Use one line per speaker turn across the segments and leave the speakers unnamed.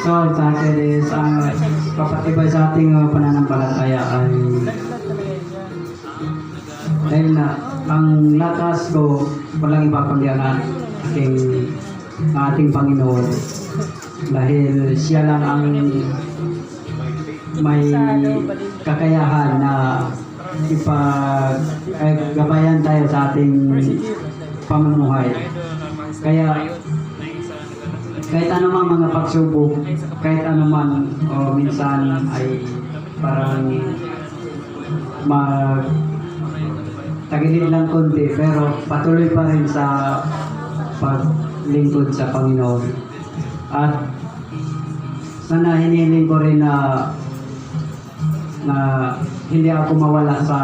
So, sa akin is, ang papatibay sa ating pananampalataya ay dahil na ang lakas ko walang iba kundi ang ating Panginoon, dahil siya lang ang may kakayahan na ipagabayan tayo sa ating pamumuhay. Kaya kahit anumang mga pagsubok, kahit anuman minsan ay parang tagilid lang konti, pero patuloy pa rin sa paglingkod sa Panginoon. At sana hinihiling ko rin na hindi ako mawala sa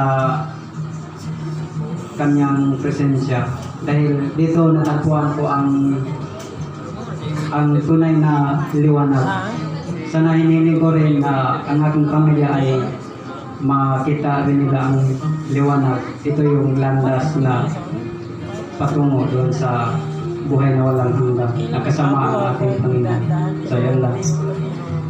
kanyang presensya, dahil dito natagpuan ko ang tunay na liwanag. Sana hinihiling ko rin na ang aking pamilya ay makita rin nila ang liwanag. Ito yung landas na patungo doon sa buhay na walang hanggan, na kasama ang ating Panginoon. So, yan lang.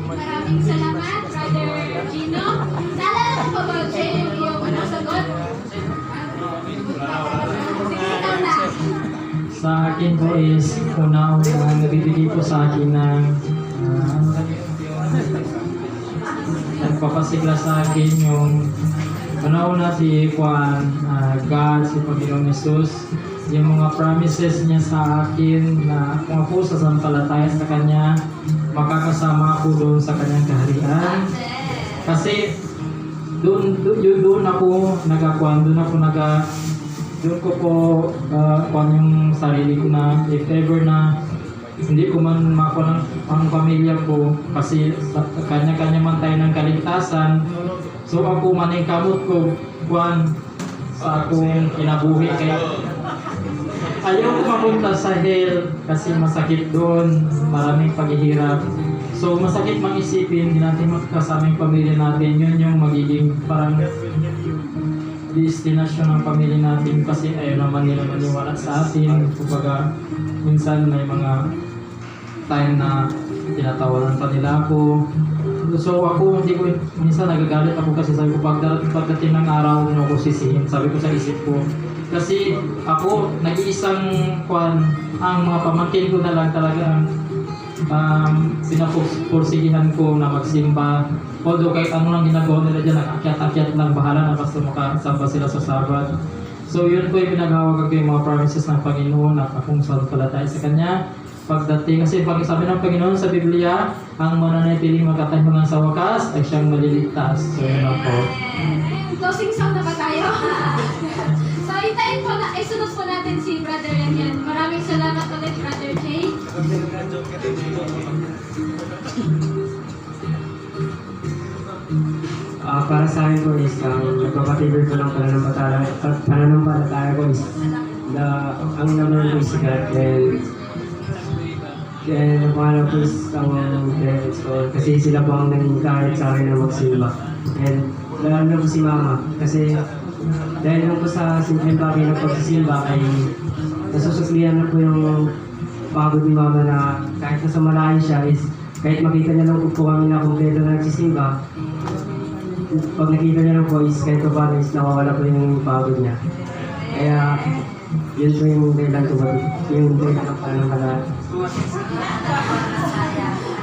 Maraming salamat, Brother Gino. Naalala ko ba, Jay, yung sagot? Ikaw na.
Sa akin po is, una-una nabibigay po sa akin ng nagpapasigla sa akin yung una-una si Juan, God, si Panginoon Jesus, yung mga promises niya sa akin na kung ako sasampalataya sa Kanya, makakasama ako doon sa Kanyang kaharian. Kasi doon ako nagakuan, doon ko po kuan yung sarili ko na if ever na hindi ko man makuha ang pamilya ko, kasi kanya-kanya man tayo ng kaligtasan. So ako man ay kamot ko kuan sa akong kinabuhi, kaya ayaw ko mapunta sa hell kasi masakit doon, maraming paghihirap. So masakit mang isipin, hindi natin makakasama yung pamilya natin. Yun yung magiging parang destinasyon ng pamilya natin, kasi ayaw naman nila maniwala sa atin. Kumbaga minsan may mga time na tinatawanan pa nila ako. So ako, hindi ko, minsan nagagalit ako kasi sabi ko, pagdating ng araw nyo ako sisihin, sabi ko sa isip ko. Kasi ako, nag-iisang kwan, ang mga pamangkin ko na lang talaga pinapursigihan ko na magsimba. Although kahit ano lang ginagawa nila dyan, nag-akyat-akyat lang, bahala na basta makasamba sila sa Sabat. So yun po yung pinagawag ko yung mga promises ng Panginoon na akong sampalataya sa Kanya. Pagdating, kasi pag sabi ng Panginoon sa Biblia, ang mananatiling magkatayungan sa wakas ay siyang maliligtas. So yun lang po.
Closing song na ba tayo? So, itain po na, isunod po natin si Brother Yan. Maraming salamat ulit, Brother Jay.
Para sa akin po is, nagpapatibay ko lang pananampalataya ko is, ang naman ko is si God, and pangalan ko is ang parents ko, kasi sila po ang nag-encourage sa akin na magsimba. And lalo na po si Mama, kasi dahil lang po sa simpleng bagay na pagsisimba ay nasusuklihan na po yung pagod ni Mama, na kahit nasa malayo siya is kahit makita niya lang po kami na kumpleto na nagsisimba, pag nakita niya lang po is kahit pa paano is nawawala po yung pagod niya. Kaya yun po yung dahilan ko ba, yung dahilan ko pa ng kala.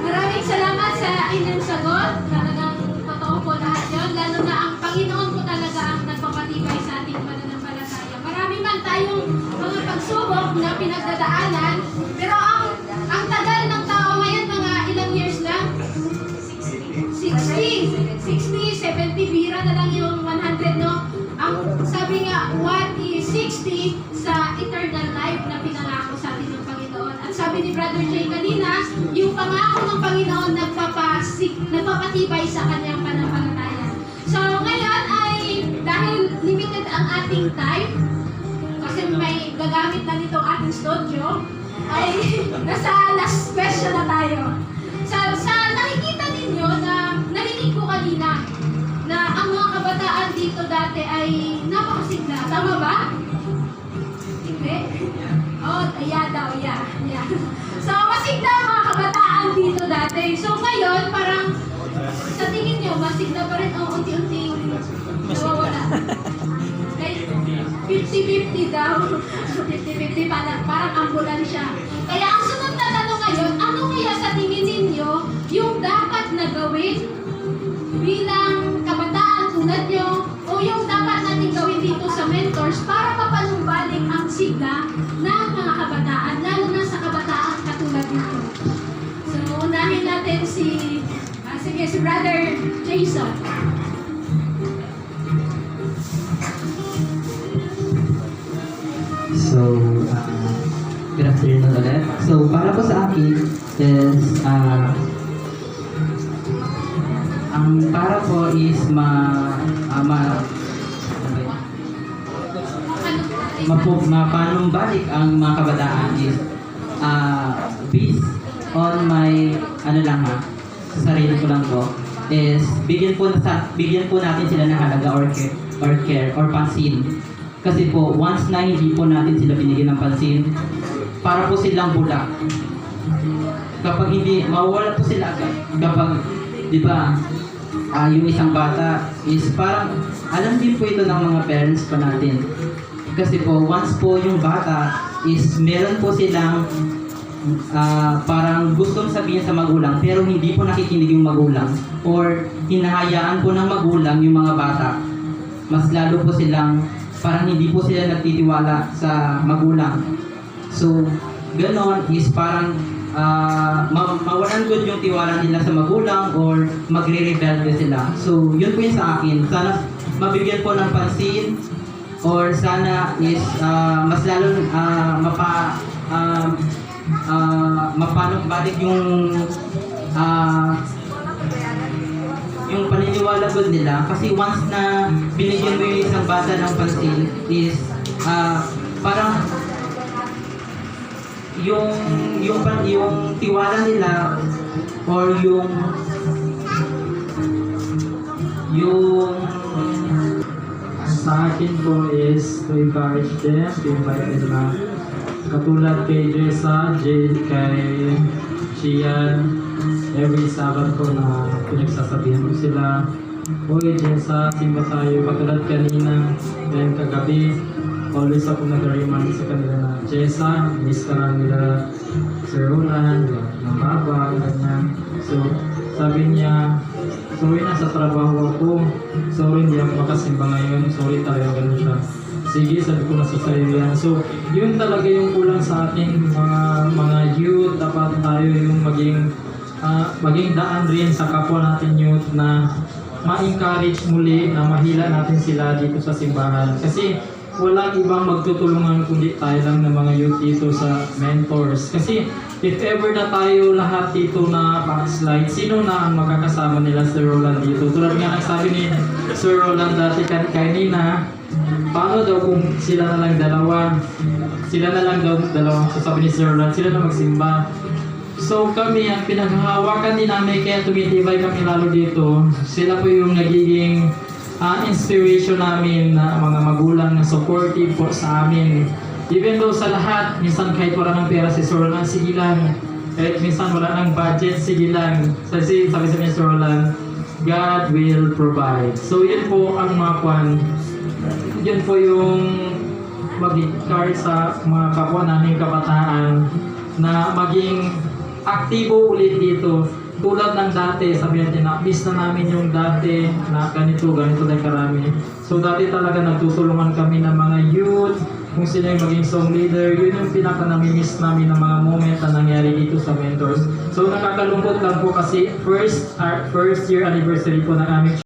Maraming salamat sa inyong sagot. Talagang totoo po lahat yun. Lalo na ang Panginoon po talaga ang nagpapatibay sa ating pananampalataya. Marami man tayong mga pagsubok na pinagdadaanan, pero ang tagal ng tao ngayon, mga ilang years lang? 60, 70, bira na lang yung 100, no? Ang sabi nga, what is 60 sa eternal life na pinangako sa atin ng Panginoon. At sabi ni Brother Jay kanina, yung pangako ng Panginoon nagpapatibay sa kanyang pananampalataya. So ngayon ay, dahil limited ang ating time, kasi may gagamit na nitong ating studio, ay nasa last question na tayo. Sa nakikita ninyo na narinig ko kanina na ang mga kabataan dito dati ay napakasigla. Tama ba? Hindi? Oh, yeah daw, yeah. So, masigla ang mga kabataan dito dati. So, sila pa rin ang unti-unting nawawala. Like, 50-50 daw. 50-50 parang ambulansya. Kaya ang sunod na tanong ngayon, ano kaya sa tingin ninyo yung dapat na gawin bilang kabataan tulad nyo o yung dapat natin gawin dito sa mentors para mapanumbalik ang sigla ng mga kabataan, lalo na sa kabataan katulad nito. So, unahin natin si Brother Jason.
So, good afternoon ulit. So, para po sa akin is, ang para po is mapanumbalik ang mga kabataan is based on my sa sarili ko lang po is bigyan po natin sila ng halaga or care or pansin. Kasi po, once na hindi po natin sila binigyan ng pansin, para po silang bulak. Kapag hindi, mawawala po sila agad. Kapag, di ba, yung isang bata is parang, alam din po ito ng mga parents pa natin. Kasi po, once po yung bata is meron po silang parang gustong sabihin sa magulang pero hindi po nakikinig yung magulang or hinahayaan po ng magulang yung mga bata. Mas lalo po silang parang hindi po sila nagtitiwala sa magulang. So, ganon is parang mawalan good yung tiwala nila sa magulang or magre-rebelde sila. So, yun po yung sa akin. Sana mabigyan po ng pansin or sana is mas lalo mapanumbalik yung paniniwala ko nila kasi once na binigyan mo yung isang bata ng pansin is parang yung tiwala nila or yung
Sa akin po is to encourage them, to invite them na katulad kay Jessa, Jade, kay Shian, every Sabbath ko na pinagsasabihan ko sila, "Uy, Jessa, simba tayo." Katulad kanina, then kagabi, always ako nag-remind sa kanila na, "Jessa, miss ka lang nila Sir Roland, ng baba, ganyan." So, sabi niya, "Sorry na sa trabaho ako. Sorry, hindi ako makasimba ngayon. Sorry talaga," ganun siya. Sige, sabi ko na sa sarili yan. So, yun talaga yung kulang sa ating mga youth. Dapat tayo yung maging daan rin sa kapwa natin youth na ma-encourage muli na mahila natin sila dito sa simbahan. Kasi walang ibang magtutulungan kundi tayo lang ng mga youth dito sa mentors. Kasi if ever na tayo lahat dito na backslide, sino na ang makakasama nila Sir Roland dito? Tulad nga ang sabi ni Sir Roland dati kanina, paano daw kung sila na lang dalawa? So sabi ni Sir Roland, sila na magsimba. So kami, ang pinaghahawakan din namin, kaya tumitibay kami lalo dito. Sila po yung nagiging inspiration namin na mga magulang na supportive po sa amin. Even though sa lahat, minsan kahit wala ng pera si Sir Roland, sige lang. Kahit minsan wala ng budget, sige lang. Kasi sabi sa Sir Roland, God will provide. So yun po ang mga kwan. Yun po yung mag-encourage sa mga kapwa namin kabataan na maging aktibo ulit dito. Tulad ng dati, sabi natin na miss na namin yung dati na ganito na karami. So dati talaga nagtutulungan kami ng mga youth, kung sila yung maging song leader, yun yung pinaka-namimiss namin ng mga moment na nangyari dito sa mentors. So nakakalungkot lang po kasi first year anniversary po ng aming